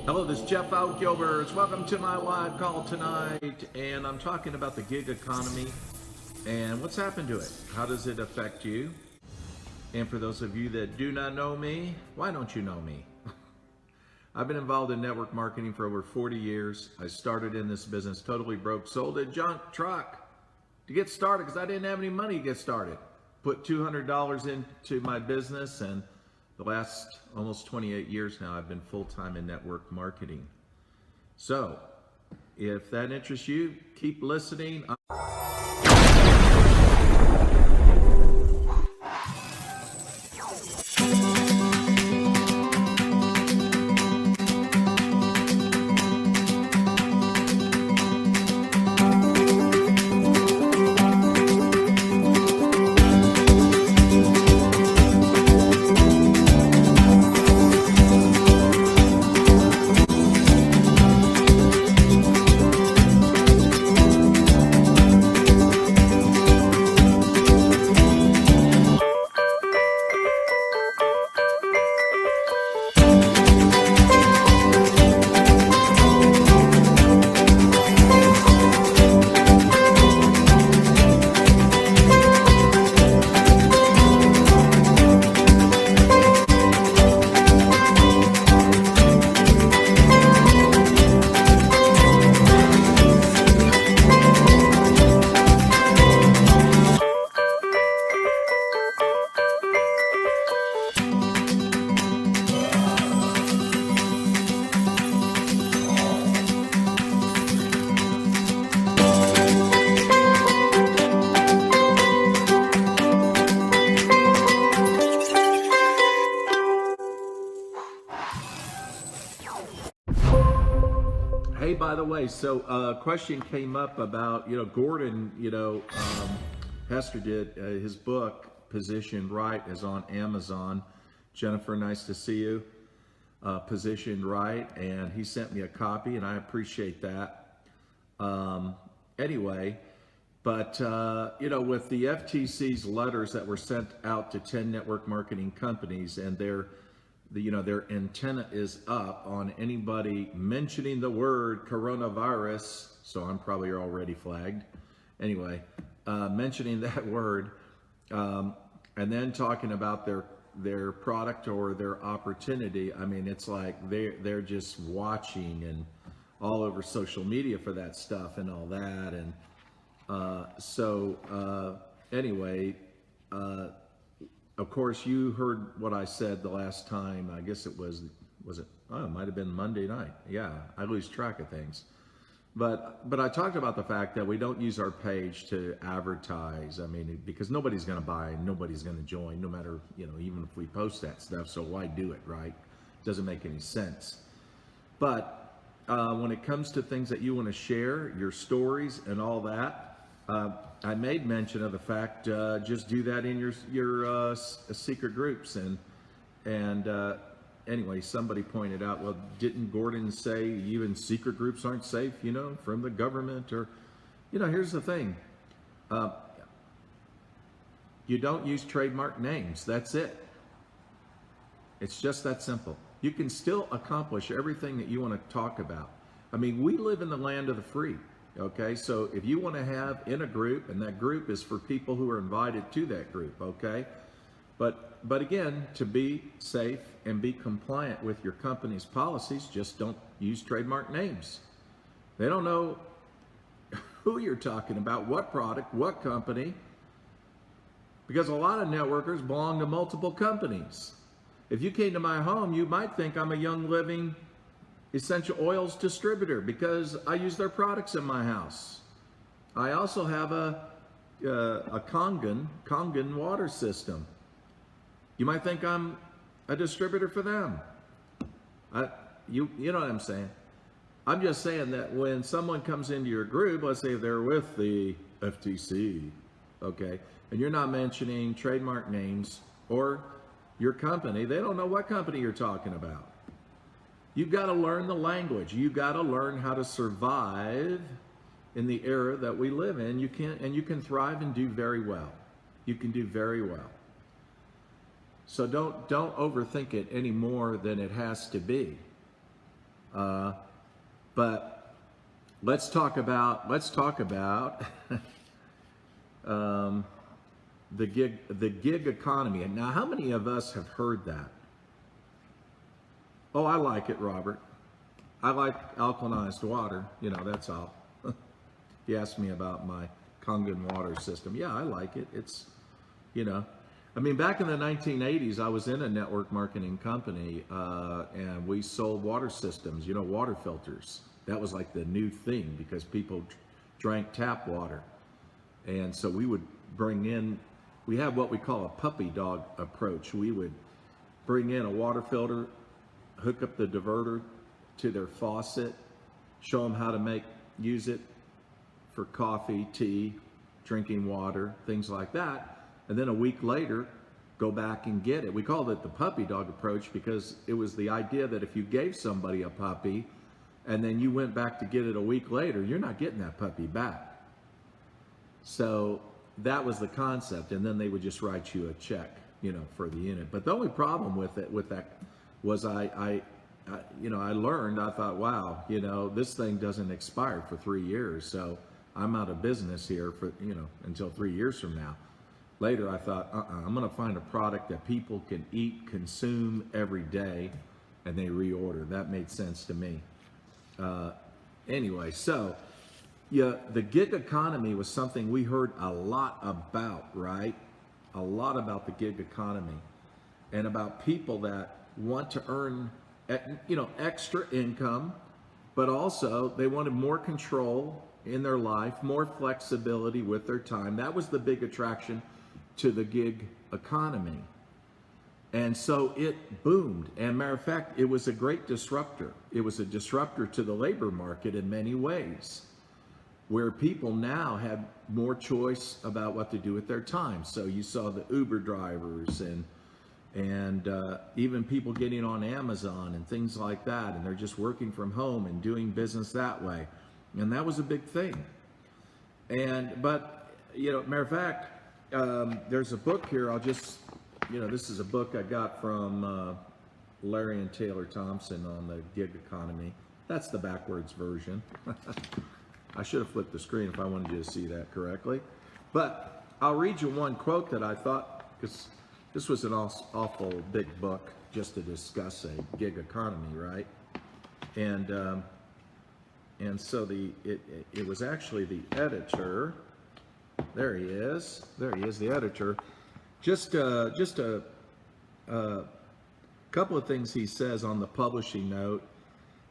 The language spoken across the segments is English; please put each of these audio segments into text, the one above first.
Hello, this is Jeff Gilbert. Welcome to my live call tonight, and I'm talking about the gig economy and what's happened to it. How does it affect you? And for those of you that do not know me, why don't you know me? I've been involved in network marketing for over 40 years. I started in this business totally broke, sold a junk truck to get started because I didn't have any money to get started. Put $200 into my business, and the last almost 28 years now, I've been full-time in network marketing. So, if that interests you, keep listening. Hey, by the way, so a question came up about, Gordon, Hester did his book, Positioned Right, is on Amazon. Jennifer, nice to see you. Positioned Right, and he sent me a copy, and I appreciate that. Anyway, but, with the FTC's letters that were sent out to 10 network marketing companies, and their antenna is up on anybody mentioning the word coronavirus. So I'm probably already flagged. Anyway, mentioning that word, and then talking about their product or their opportunity. I mean, it's like they're just watching and all over social media for that stuff and all that. And anyway. Of course, you heard what I said the last time. I guess it was it? Oh, it might have been Monday night. Yeah, I lose track of things. But I talked about the fact that we don't use our page to advertise. I mean, because nobody's going to buy, nobody's going to join, no matter, even if we post that stuff. So why do it, right? It doesn't make any sense. But when it comes to things that you want to share, your stories and all that, I made mention of the fact, just do that in your secret groups. And anyway, somebody pointed out, well, didn't Gordon say even secret groups aren't safe, from the government? Or, here's the thing. You don't use trademark names. That's it. It's just that simple. You can still accomplish everything that you want to talk about. I mean, we live in the land of the free. Okay, so if you want to have in a group, and that group is for people who are invited to that group, okay? But again, to be safe and be compliant with your company's policies, just don't use trademark names. They don't know who you're talking about, what product, what company, because a lot of networkers belong to multiple companies. If you came to my home, you might think I'm a Young Living essential oils distributor because I use their products in my house. I also have a Kangen water system. You might think I'm a distributor for them. You know what I'm saying? I'm just saying that when someone comes into your group, let's say they're with the FTC, okay, and you're not mentioning trademark names or your company, they don't know what company you're talking about. You've got to learn the language. You've got to learn how to survive in the era that we live in. You can thrive and do very well. You can do very well. So don't overthink it any more than it has to be. But let's talk about the gig economy. And now, how many of us have heard that? Oh, I like it, Robert. I like alkalinized water. You know, that's all. You asked me about my Kangen water system. Yeah, I like it. It's, you know, I mean, back in the 1980s, I was in a network marketing company, and we sold water systems, you know, water filters. That was like the new thing because people drank tap water. And so we would bring in, we have what we call a puppy dog approach. We would bring in a water filter, hook up the diverter to their faucet, show them how to use it for coffee, tea, drinking water, things like that. And then a week later, go back and get it. We called it the puppy dog approach because it was the idea that if you gave somebody a puppy and then you went back to get it a week later, you're not getting that puppy back. So that was the concept. And then they would just write you a check, you know, for the unit. But the only problem with that was I learned, I thought, wow, you know, this thing doesn't expire for 3 years. So I'm out of business here for, you know, until 3 years from now. Later, I thought, I'm going to find a product that people can eat, consume every day, and they reorder. That made sense to me. Anyway, so yeah, the gig economy was something we heard a lot about, right? A lot about the gig economy and about people that want to earn, you know, extra income, but also they wanted more control in their life, more flexibility with their time. That was the big attraction to the gig economy. And so it boomed. And matter of fact, it was a great disruptor. It was a disruptor to the labor market in many ways, where people now had more choice about what to do with their time. So you saw the Uber drivers and even people getting on Amazon and things like that, and they're just working from home and doing business that way. And that was a big thing. But, you know, matter of fact, there's a book here. I'll just, you know, this is a book I got from Larry and Taylor Thompson on the gig economy. That's the backwards version. I should have flipped the screen if I wanted you to see that correctly. But I'll read you one quote that I thought, because this was an awful big book just to discuss a gig economy, right? And so it was actually the editor. There he is. There he is, the editor. Just a couple of things he says on the publishing note.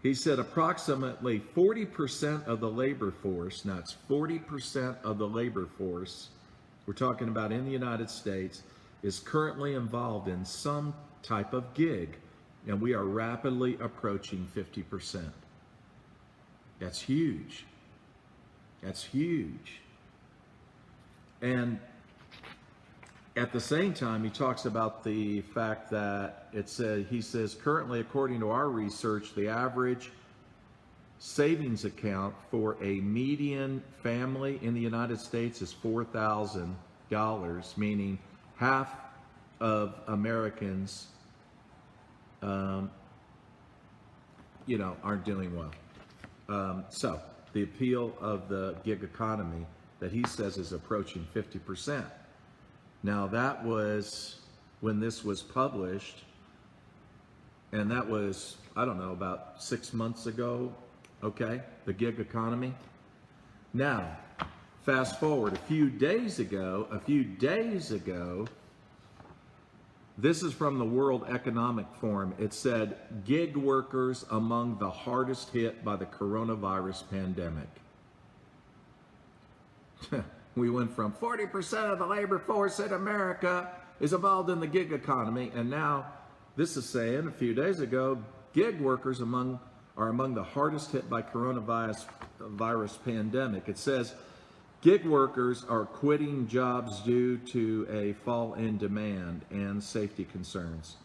He said approximately 40% of the labor force, now it's 40% of the labor force, we're talking about in the United States, is currently involved in some type of gig, and we are rapidly approaching 50%. That's huge. That's huge. And at the same time, he talks about the fact that he says, currently, according to our research, the average savings account for a median family in the United States is $4,000, meaning half of Americans, aren't doing well. So the appeal of the gig economy that he says is approaching 50%. Now that was when this was published, and that was, I don't know, about 6 months ago, okay, the gig economy. Now, fast forward a few days ago, this is from the World Economic Forum. It said, gig workers among the hardest hit by the coronavirus pandemic. We went from 40% of the labor force in America is involved in the gig economy, and now this is saying a few days ago, gig workers are among the hardest hit by coronavirus pandemic. It says gig workers are quitting jobs due to a fall in demand and safety concerns.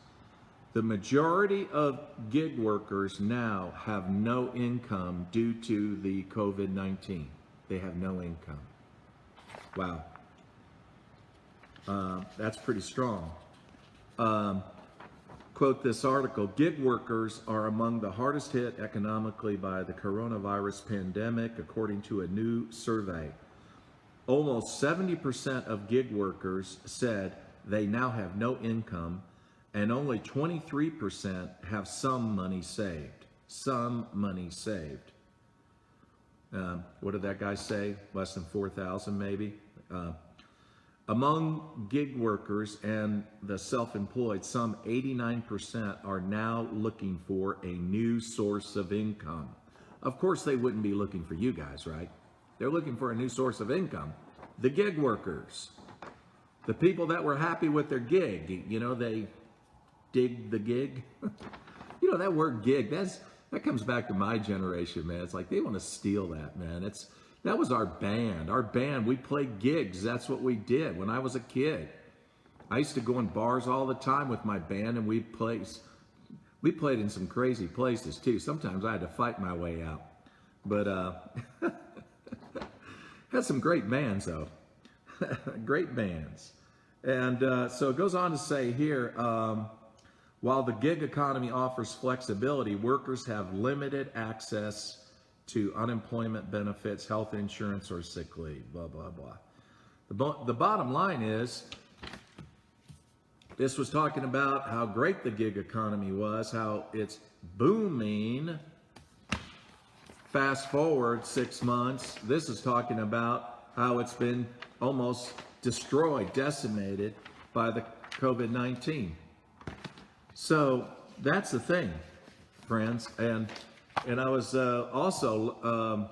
The majority of gig workers now have no income due to the COVID-19. They have no income. Wow. That's pretty strong. quote this article, gig workers are among the hardest hit economically by the coronavirus pandemic, according to a new survey. Almost 70% of gig workers said they now have no income, and only 23% have some money saved. Some money saved. What did that guy say? Less than 4,000 maybe? Among gig workers and the self-employed, some 89% are now looking for a new source of income. Of course, they wouldn't be looking for you guys, right? They're looking for a new source of income. The gig workers, the people that were happy with their gig, you know, they dig the gig. You know, that word gig, that comes back to my generation, man. It's like they want to steal that, man. That was our band. Our band, we played gigs. That's what we did when I was a kid. I used to go in bars all the time with my band, and we played in some crazy places too. Sometimes I had to fight my way out. But had some great bands though. Great bands. And so it goes on to say here, while the gig economy offers flexibility, workers have limited access to unemployment benefits, health insurance, or sick leave, blah, blah, blah. The bottom line is, this was talking about how great the gig economy was, how it's booming. Fast forward 6 months, this is talking about how it's been almost destroyed, decimated by the COVID-19. So that's the thing, friends. And I was also,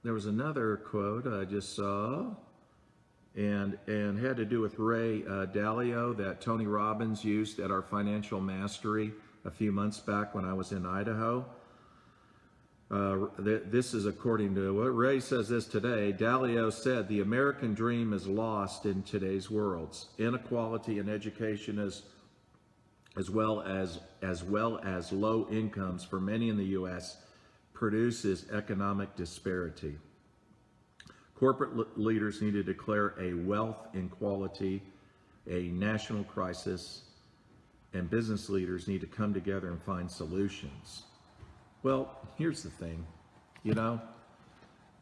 there was another quote I just saw, and had to do with Ray Dalio that Tony Robbins used at our Financial Mastery a few months back when I was in Idaho. This is according to what Ray says this today. Dalio said, the American dream is lost in today's world. Inequality in education as well as low incomes for many in the U.S. produces economic disparity. Corporate leaders need to declare a wealth inequality a national crisis, and business leaders need to come together and find solutions. Well, here's the thing, you know,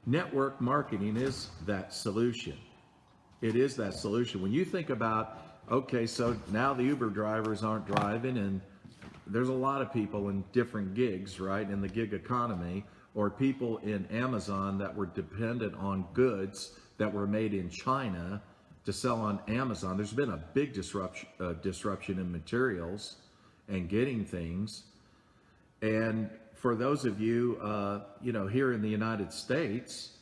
network marketing is that solution. It is that solution. When you think about, okay, so now the Uber drivers aren't driving, and there's a lot of people in different gigs, right, in the gig economy, or people in Amazon that were dependent on goods that were made in China to sell on Amazon. There's been a big disruption in materials and getting things. And for those of you, you know, here in the United States,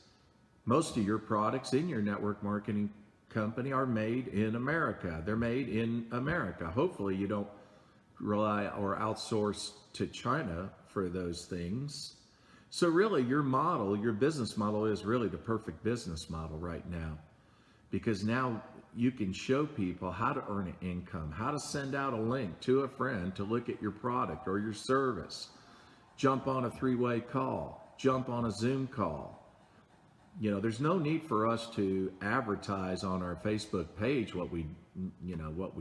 most of your products in your network marketing company are made in America. They're made in America. Hopefully you don't rely or outsource to China for those things. So really your model, your business model is really the perfect business model right now, because now you can show people how to earn an income, how to send out a link to a friend to look at your product or your service, jump on a three-way call, jump on a Zoom call. You know, there's no need for us to advertise on our Facebook page what we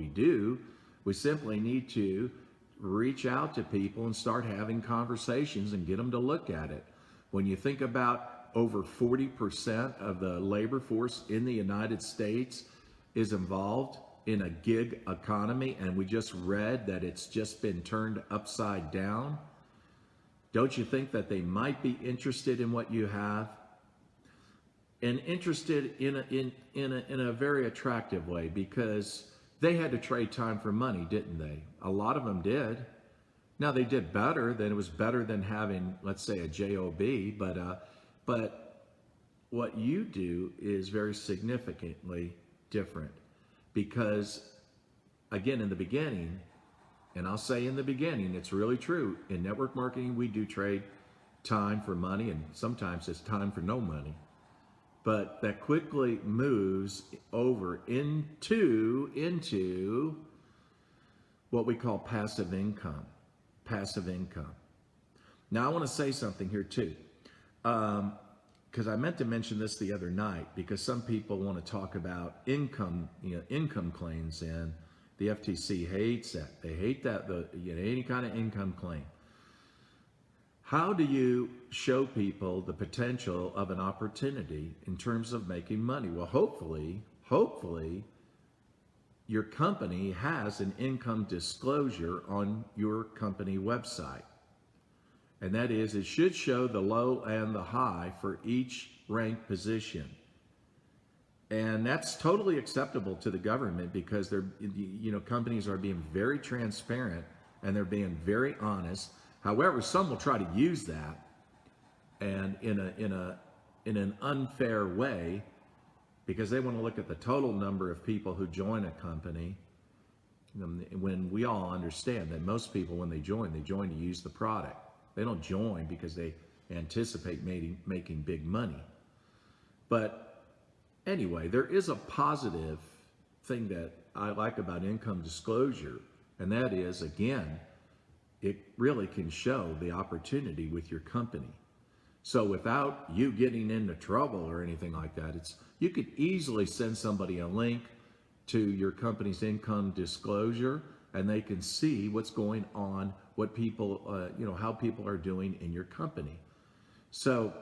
do. We simply need to reach out to people and start having conversations and get them to look at it. When you think about over 40% of the labor force in the United States is involved in a gig economy, and we just read that it's just been turned upside down, don't you think that they might be interested in what you have? And interested in a very attractive way, because they had to trade time for money, didn't they? A lot of them did. Now they did better. It was better than having, let's say, a job. But what you do is very significantly different, because again, in the beginning, and I'll say in the beginning, it's really true. In network marketing, we do trade time for money, and sometimes it's time for no money. But that quickly moves over into what we call passive income. Passive income. Now, I want to say something here too, because I meant to mention this the other night, because some people want to talk about income, income claims, and The FTC hates that. They hate that, any kind of income claim. How do you show people the potential of an opportunity in terms of making money? Well, hopefully, your company has an income disclosure on your company website. And that is, it should show the low and the high for each ranked position. And that's totally acceptable to the government because companies are being very transparent and they're being very honest. However, some will try to use that and in an unfair way because they want to look at the total number of people who join a company, when we all understand that most people, when they join to use the product. They don't join because they anticipate making big money. But anyway, there is a positive thing that I like about income disclosure, and that is, again, it really can show the opportunity with your company. So without you getting into trouble or anything like that, you could easily send somebody a link to your company's income disclosure, and they can see what's going on, what people, how people are doing in your company. So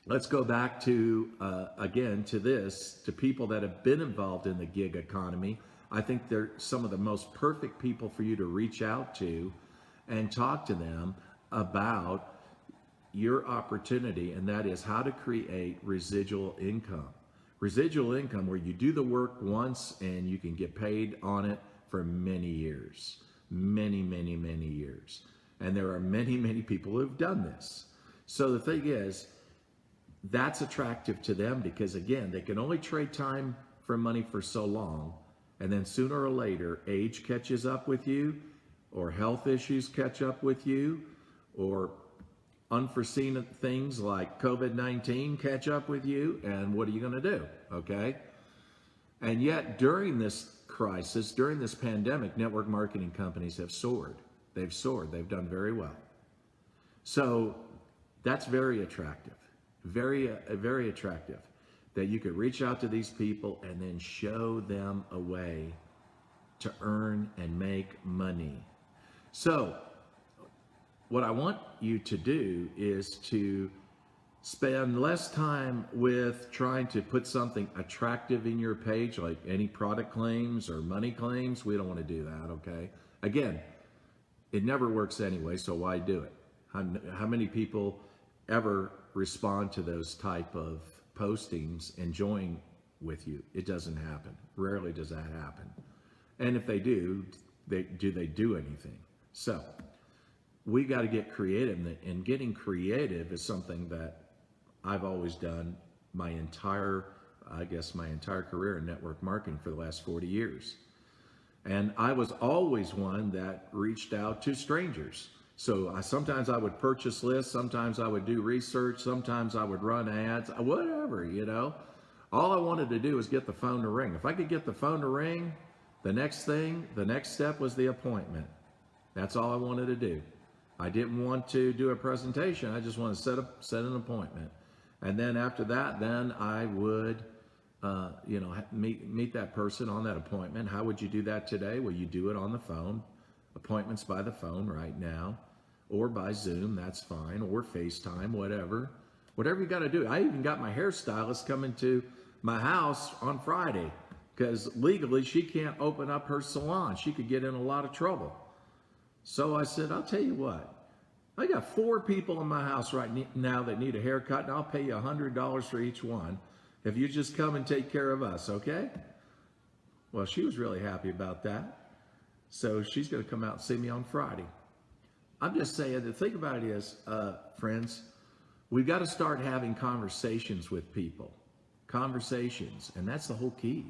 let's go back to, again, to people that have been involved in the gig economy. I think they're some of the most perfect people for you to reach out to and talk to them about your opportunity, and that is how to create residual income. Residual income where you do the work once and you can get paid on it for many years, many years. And there are many people who have done this. So the thing is, that's attractive to them because, again, they can only trade time for money for so long, and then sooner or later age catches up with you, or health issues catch up with you, or unforeseen things like COVID-19 catch up with you, and what are you going to do? Okay? And yet during this crisis, during this pandemic, network marketing companies have soared. They've soared. They've done very well. So that's very attractive. Very attractive that you could reach out to these people and then show them a way to earn and make money. So what I want you to do is to spend less time with trying to put something attractive in your page, like any product claims or money claims. We don't want to do that, okay? Again, it never works anyway, so why do it? How many people ever respond to those type of postings and join with you? It doesn't happen. Rarely does that happen. And if they do they do anything? So we got to get creative, and getting creative is something that I've always done my entire career in network marketing for the last 40 years. And I was always one that reached out to strangers. So sometimes I would purchase lists, sometimes I would do research, sometimes I would run ads, whatever, All I wanted to do was get the phone to ring. If I could get the phone to ring, the next step was the appointment. That's all I wanted to do. I didn't want to do a presentation. I just wanted to set an appointment. And then after that, then I would, meet that person on that appointment. How would you do that today? Well, you do it on the phone. Appointments by the phone right now, or by Zoom, that's fine, or FaceTime, whatever you got to do. I even got my hairstylist coming to my house on Friday because legally she can't open up her salon. She could get in a lot of trouble. So I said, I'll tell you what, I got 4 people in my house right now that need a haircut, and I'll pay you $100 for each one if you just come and take care of us, okay? Well, she was really happy about that. So she's going to come out and see me on Friday. I'm just saying, the thing about it is, friends, we've got to start having conversations with people. Conversations, and that's the whole key.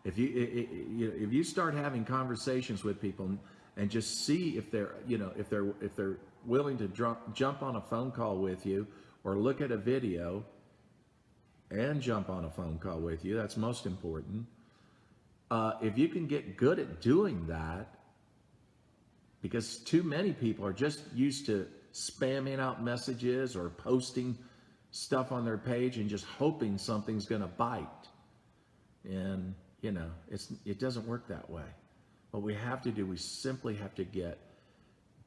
If you start having conversations with people and just see if they're willing to jump on a phone call with you, or look at a video and jump on a phone call with you, that's most important. If you can get good at doing that, because too many people are just used to spamming out messages or posting stuff on their page and just hoping something's going to bite. And You know, it doesn't work that way. What we have to do, we simply have to get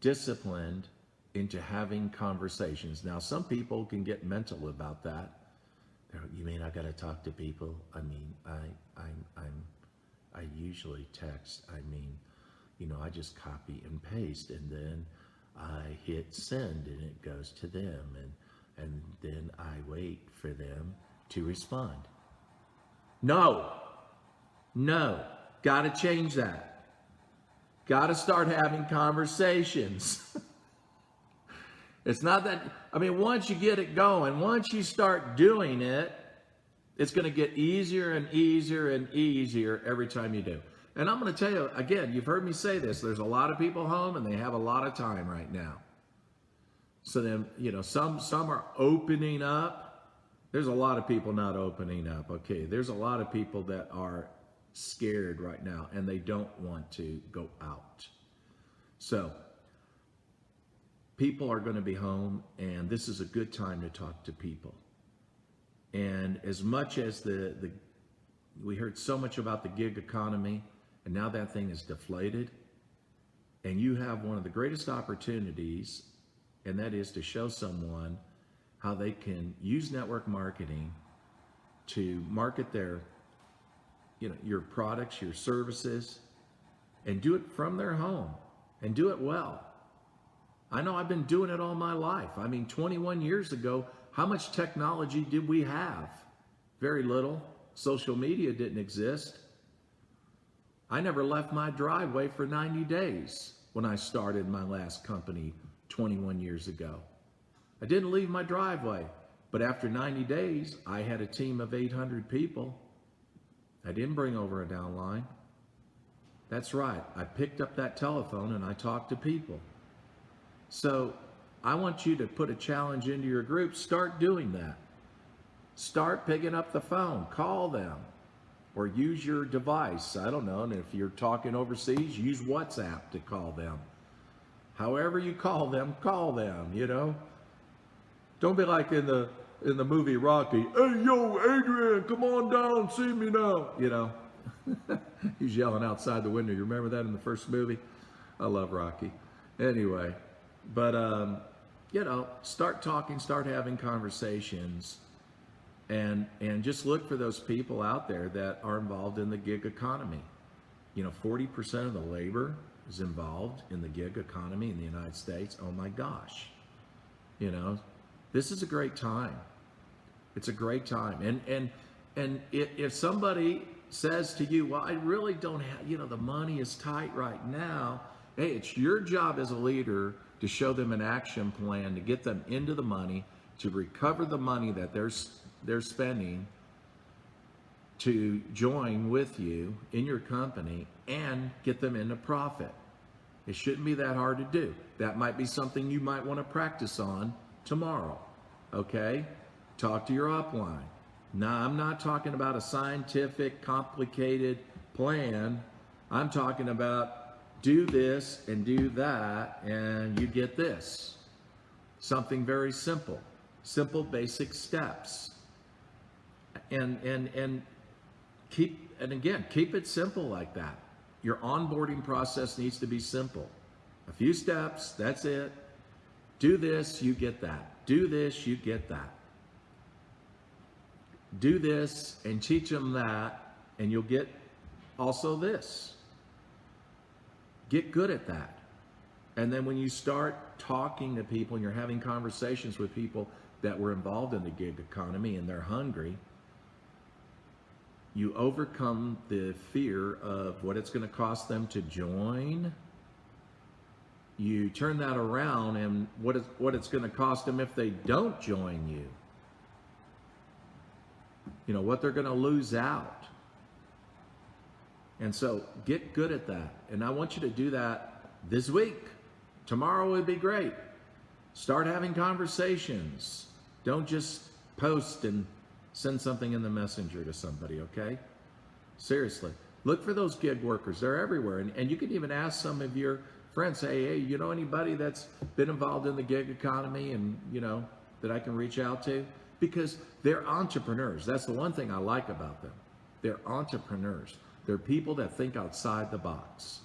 disciplined into having conversations. Now, some people can get mental about that. You mean I got to talk to people? I mean, I usually text. I mean, you know, I just copy and paste, and then I hit send, and it goes to them, and then I wait for them to respond. No, got to change that. Got to start having conversations. It's not that, I mean, once you get it going, once you start doing it, it's going to get easier and easier and easier every time you do. And I'm going to tell you, again, you've heard me say this, there's a lot of people home and they have a lot of time right now. So then, you know, some are opening up. There's a lot of people not opening up, okay? There's a lot of people that are scared right now and they don't want to go out. So people are going to be home, and this is a good time to talk to people. And as much as we heard so much about the gig economy, and now that thing is deflated, and you have one of the greatest opportunities, and that is to show someone how they can use network marketing to market their, you know, your products, your services, and do it from their home, and do it well. I know I've been doing it all my life. I mean, 21 years ago, how much technology did we have? Very little. Social media didn't exist. I never left my driveway for 90 days when I started my last company 21 years ago. I didn't leave my driveway, but after 90 days, I had a team of 800 people. I didn't bring over a downline. That's right. I picked up that telephone and I talked to people. So I want you to put a challenge into your group. Start doing that. Start picking up the phone. Call them. Or use your device. I don't know. And if you're talking overseas, use WhatsApp to call them. However you call them, you know. Don't be like in the movie Rocky. Hey, yo, Adrian, come on down, see me now. You know. He's yelling outside the window. You remember that in the first movie? I love Rocky. Anyway. But, you know, start talking, start having conversations, and just look for those people out there that are involved in the gig economy. You know, 40% of the labor is involved in the gig economy in the United States. Oh my gosh. You know, this is a great time. It's a great time. And if somebody says to you, well, I really don't have, you know, the money is tight right now. Hey, it's your job as a leader to show them an action plan, to get them into the money, to recover the money that they're spending, to join with you in your company and get them into profit. It shouldn't be that hard to do. That might be something you might want to practice on tomorrow, okay? Talk to your upline. Now, I'm not talking about a scientific, complicated plan. I'm talking about do this and do that, and you get this. Something very simple. Simple, basic steps. And keep it simple like that. Your onboarding process needs to be simple. A few steps, that's it. Do this, you get that. Do this, you get that. Do this and teach them that, and you'll get also this. Get good at that. And then when you start talking to people and you're having conversations with people that were involved in the gig economy and they're hungry, you overcome the fear of what it's going to cost them to join. You turn that around and what it's going to cost them if they don't join you. You know, what they're going to lose out. And so get good at that. And I want you to do that this week. Tomorrow would be great. Start having conversations. Don't just post and send something in the messenger to somebody, okay? Seriously. Look for those gig workers. They're everywhere. And you can even ask some of your friends, hey, you know anybody that's been involved in the gig economy and, you know, that I can reach out to? Because they're entrepreneurs. That's the one thing I like about them. They're entrepreneurs. They're people that think outside the box.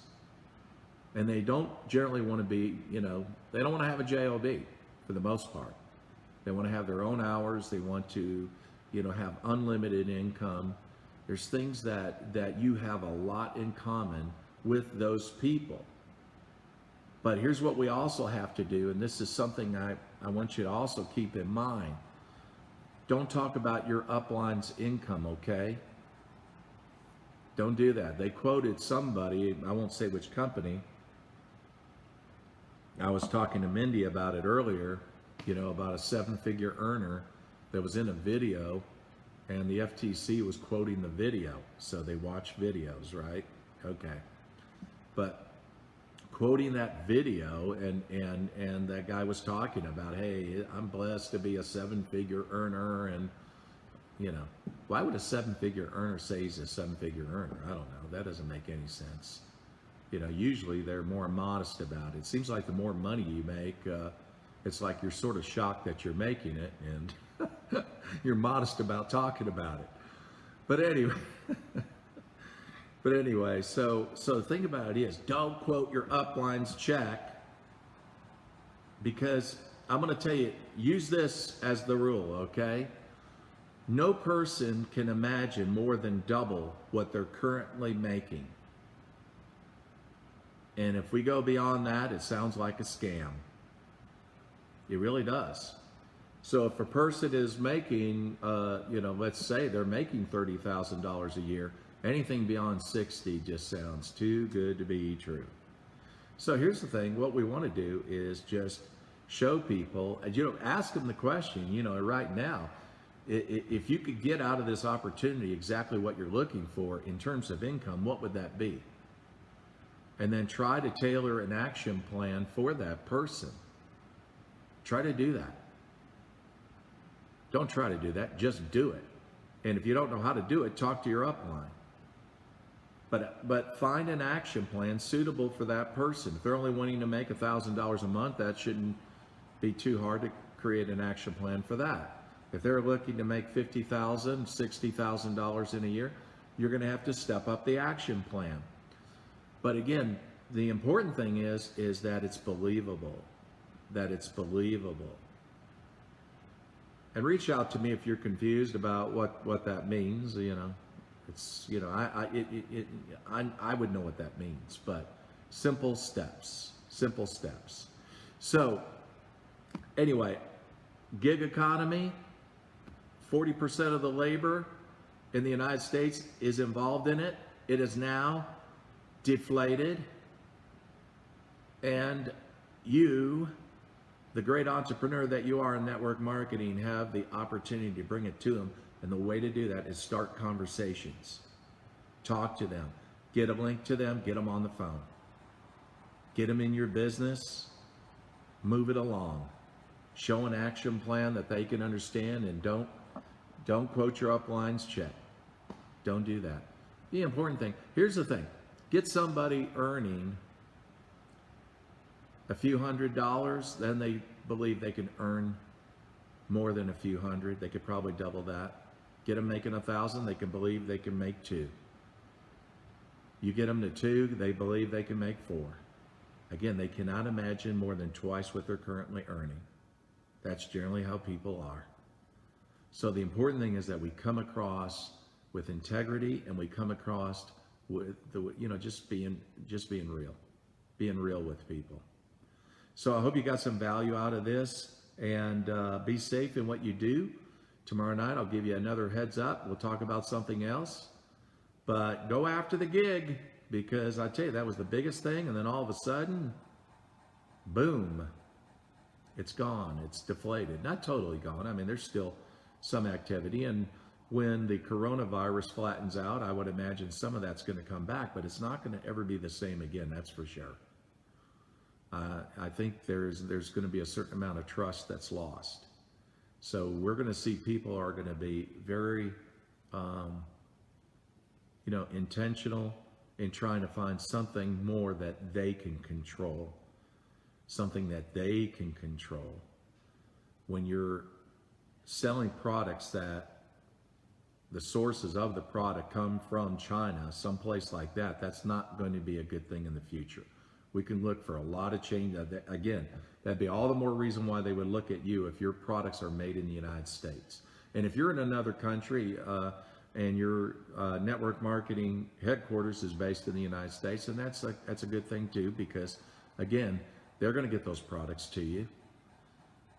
And they don't generally want to be, they don't want to have a job for the most part. They want to have their own hours. They want to, have unlimited income. There's things that you have a lot in common with those people. But here's what we also have to do, and this is something I want you to also keep in mind. Don't talk about your upline's income, okay? Don't do that. They quoted somebody, I won't say which company. I was talking to Mindy about it earlier, about a 7-figure earner that was in a video, and the FTC was quoting the video. So they watch videos, right? Okay. But quoting that video, and that guy was talking about, hey, I'm blessed to be a 7-figure earner, and why would a 7-figure earner say he's a 7-figure earner? I don't know. That doesn't make any sense. Usually they're more modest about it. It seems like the more money you make, it's like you're sort of shocked that you're making it, and you're modest about talking about it. But anyway, so the thing about it is, don't quote your upline's check, because I'm going to tell you, use this as the rule, okay? No person can imagine more than double what they're currently making. And if we go beyond that, it sounds like a scam. It really does. So if a person is making, let's say they're making $30,000 a year, anything beyond 60 just sounds too good to be true. So here's the thing. What we want to do is just show people, ask them the question, right now, if you could get out of this opportunity exactly what you're looking for in terms of income, what would that be? And then try to tailor an action plan for that person. Try to do that. Don't try to do that, just do it. And if you don't know how to do it, talk to your upline. But find an action plan suitable for that person. If they're only wanting to make $1,000 a month, that shouldn't be too hard to create an action plan for that. If they're looking to make $50,000, $60,000 in a year, you're going to have to step up the action plan. But again, the important thing is that it's believable. That it's believable. And reach out to me if you're confused about what that means. It's I would know what that means. But simple steps. Simple steps. So anyway, gig economy. 40% of the labor in the United States is involved in it. It is now deflated, and you, the great entrepreneur that you are in network marketing, have the opportunity to bring it to them, and the way to do that is start conversations. Talk to them, get a link to them, get them on the phone, get them in your business, move it along, show an action plan that they can understand, and don't quote your upline's check. Don't do that. The important thing, here's the thing. Get somebody earning a few $100s, then they believe they can earn more than a few hundred. They could probably double that. Get them making 1,000, they can believe they can make 2. You get them to 2, they believe they can make 4. Again, they cannot imagine more than twice what they're currently earning. That's generally how people are. So the important thing is that we come across with integrity, and we come across with just being real with people. So I hope you got some value out of this, and be safe in what you do. Tomorrow night I'll give you another heads up. We'll talk about something else, but go after the gig, because I tell you, that was the biggest thing, and then all of a sudden, boom, it's gone. It's deflated. Not totally gone. I mean, there's still some activity, and when the coronavirus flattens out, I would imagine some of that's going to come back, but it's not going to ever be the same again, that's for sure. I think there's going to be a certain amount of trust that's lost. So we're going to see people are going to be very, intentional in trying to find something more that they can control, something that they can control. When you're selling products that the sources of the product come from China, someplace like that, that's not going to be a good thing in the future. We can look for a lot of change. Again, that'd be all the more reason why they would look at you if your products are made in the United States. And if you're in another country and your network marketing headquarters is based in the United States, and that's a good thing too, because again, they're going to get those products to you.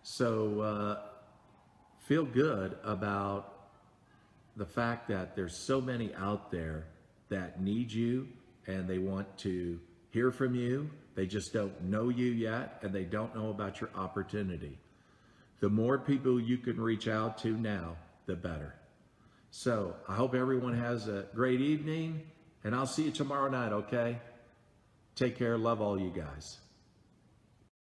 So feel good about the fact that there's so many out there that need you and they want to hear from you. They just don't know you yet, and they don't know about your opportunity. The more people you can reach out to now, the better. So I hope everyone has a great evening, and I'll see you tomorrow night, okay? Take care. Love all you guys.